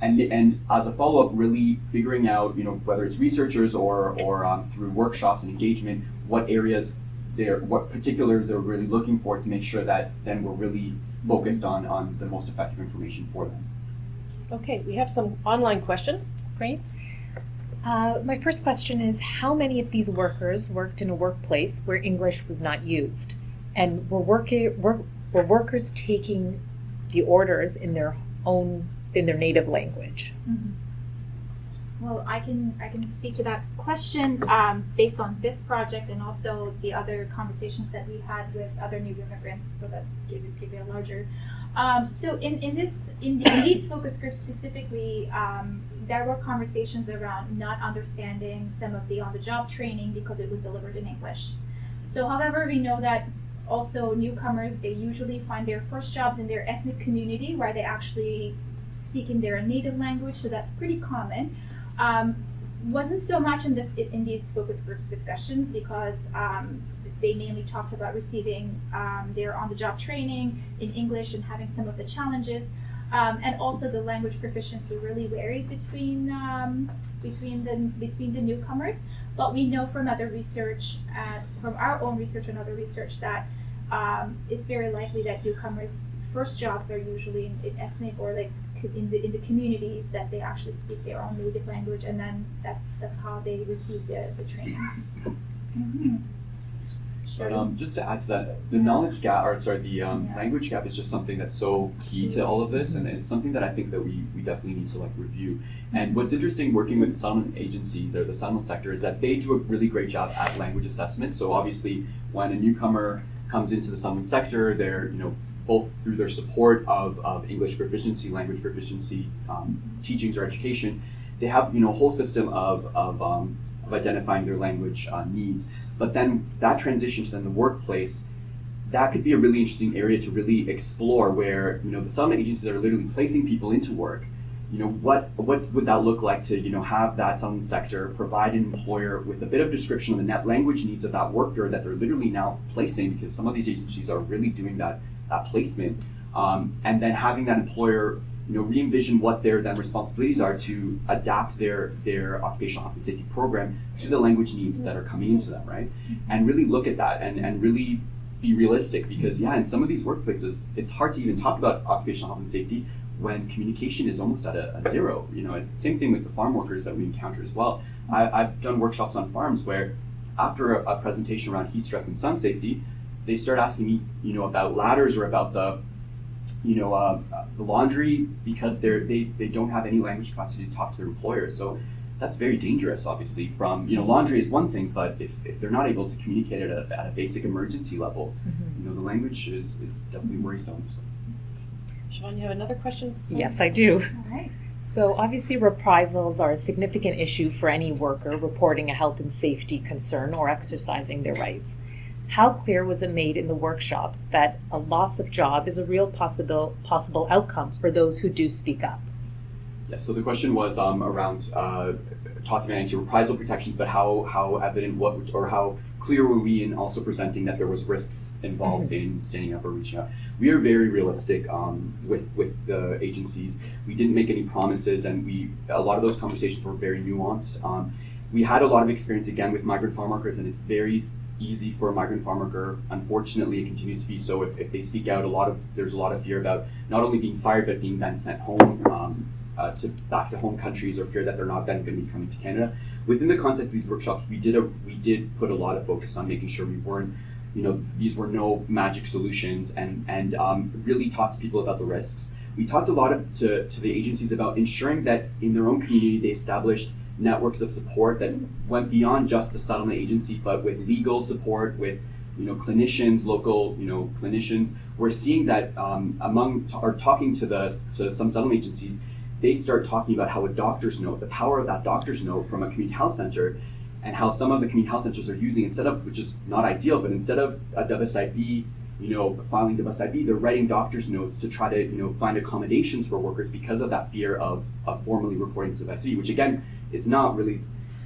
And as a follow-up, really figuring out, whether it's researchers or through workshops and engagement, what particulars they're really looking for to make sure that then we're really focused on the most effective information for them. Okay, we have some online questions. Great. My first question is, how many of these workers worked in a workplace where English was not used? And were workers taking the orders in their native language? Mm-hmm. Well, I can speak to that question based on this project and also the other conversations that we had with other new immigrants, so that give you a larger. So in these focus groups specifically, there were conversations around not understanding some of the on-the-job training because it was delivered in English. So, however, we know that also newcomers, they usually find their first jobs in their ethnic community where they actually speak in their native language, so that's pretty common. Wasn't so much in these focus groups discussions because they mainly talked about receiving their on-the-job training in English and having some of the challenges, and also the language proficiency really varied between the newcomers. But we know from other research, from our own research and other research, that it's very likely that newcomers' first jobs are usually in ethnic or like in the communities that they actually speak their own native language, and then that's how they receive the training. Mm-hmm. But just to add to that, the knowledge gap, language gap is just something that's so key to all of this, and it's something that I think that we definitely need to review. And what's interesting working with the settlement agencies or the settlement sector is that they do a really great job at language assessment. So obviously, when a newcomer comes into the settlement sector, they're both through their support of English proficiency, language proficiency, teachings or education, they have a whole system of identifying their language needs. But then that transition to then the workplace, that could be a really interesting area to really explore, where the settlement agencies are literally placing people into work. What would that look like to have that settlement sector provide an employer with a bit of description of the net language needs of that worker that they're literally now placing, because some of these agencies are really doing that placement, and then having that employer re-envision what their then responsibilities are to adapt their occupational health and safety program to the language needs that are coming into them, right? And really look at that and really be realistic, because in some of these workplaces, it's hard to even talk about occupational health and safety when communication is almost at a zero. It's the same thing with the farm workers that we encounter as well. I've done workshops on farms where after a presentation around heat stress and sun safety, they start asking me, about ladders or about the laundry, because they don't have any language capacity to talk to their employer. So that's very dangerous, obviously. From laundry is one thing, but if they're not able to communicate at a basic emergency level, the language is definitely worrisome. Siobhan, you have another question? Yes, I do. All right. So obviously reprisals are a significant issue for any worker reporting a health and safety concern or exercising their rights. How clear was it made in the workshops that a loss of job is a real possible outcome for those who do speak up? Yeah, so the question was around talking about anti-reprisal protections, but how evident or how clear were we in also presenting that there was risks involved in standing up or reaching out? We are very realistic with the agencies. We didn't make any promises, and a lot of those conversations were very nuanced. We had a lot of experience again with migrant farm workers, and it's very easy for a migrant farm worker. Unfortunately, it continues to be so. If they speak out, there's a lot of fear about not only being fired but being then sent home back to home countries, or fear that they're not then going to be coming to Canada. Within the concept of these workshops, we did put a lot of focus on making sure we weren't, these were no magic solutions, and really talk to people about the risks. We talked a lot to the agencies about ensuring that in their own community they established networks of support that went beyond just the settlement agency, but with legal support, with clinicians, local clinicians. We're seeing that talking to some settlement agencies, they start talking about how a doctor's note, the power of that doctor's note from a community health center, and how some of the community health centers are using, instead of, which is not ideal, but instead of a WSIB, filing WSIB, they're writing doctor's notes to try to find accommodations for workers because of that fear of formally reporting to WSIB, which again is not really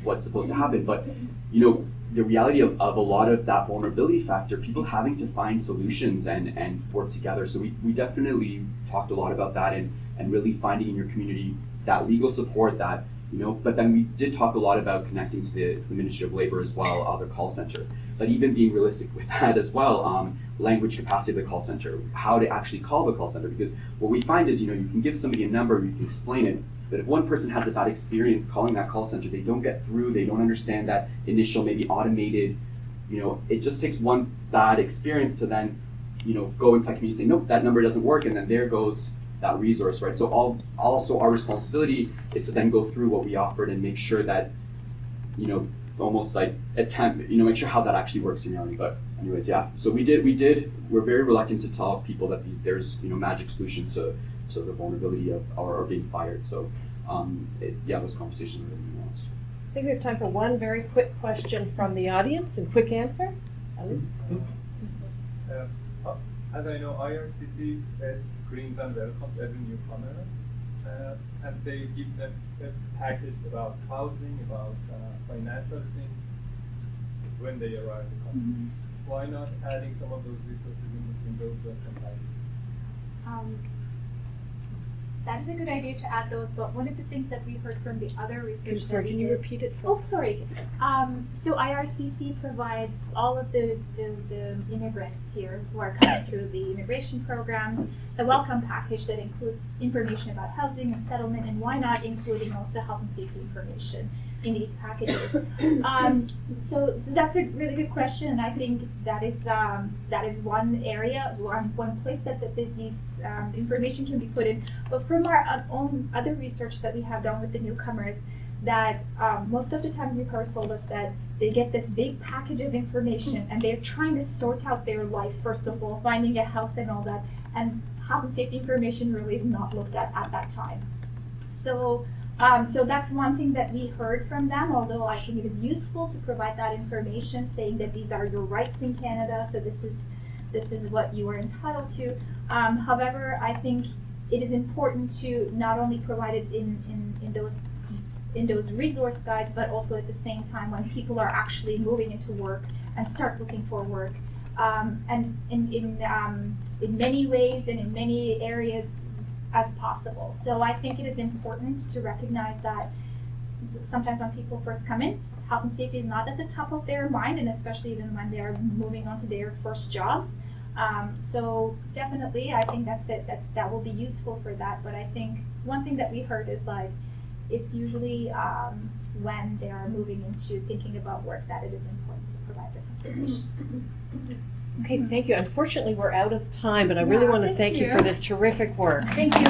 what's supposed to happen. But the reality of a lot of that vulnerability factor, people having to find solutions and work together. So we definitely talked a lot about that, and really finding in your community that legal support, that but then we did talk a lot about connecting to the Ministry of Labor as well, their call center. But even being realistic with that as well, language capacity of the call center, how to actually call the call center, because what we find is you can give somebody a number, you can explain it, but if one person has a bad experience calling that call center, they don't get through, they don't understand that initial maybe automated, it just takes one bad experience to then go into that community and say, nope, that number doesn't work, and then there goes that resource, right? So also our responsibility is to then go through what we offered and make sure that, almost like attempt, make sure how that actually works in reality. But anyways, yeah. So we're very reluctant to tell people that there's, magic solutions to the vulnerability of or being fired. So those conversations are really nuanced. I think we have time for one very quick question from the audience and quick answer. As I know, IRCC greens and welcomes every newcomer, and they give them a package about housing, about financial things when they arrive in the country. Why not adding some of those resources in those welcome packages? That is a good idea to add those, but one of the things that we heard from the other research that we Can you did- repeat it? Oh, sorry. So IRCC provides all of the immigrants here who are coming through the immigration programs a welcome package that includes information about housing and settlement, and why not including also health and safety information in these packages. So that's a really good question, and I think that is one area, one place that these information can be put in. But from our own other research that we have done with the newcomers, that most of the time newcomers told us that they get this big package of information and they're trying to sort out their life, first of all, finding a house and all that, and health and safety information really is not looked at that time. So that's one thing that we heard from them, although I think it is useful to provide that information, saying that these are your rights in Canada, so this is what you are entitled to. However, I think it is important to not only provide it in those resource guides, but also at the same time when people are actually moving into work and start looking for work. And in many ways and in many areas as possible. So I think it is important to recognize that sometimes when people first come in, health and safety is not at the top of their mind, and especially even when they are moving on to their first jobs. So definitely, I think that will be useful for that. But I think one thing that we heard is like, it's usually when they are moving into thinking about work that it is important to provide this information. Okay, thank you. Unfortunately, we're out of time, but I really want to thank you for this terrific work. Thank you.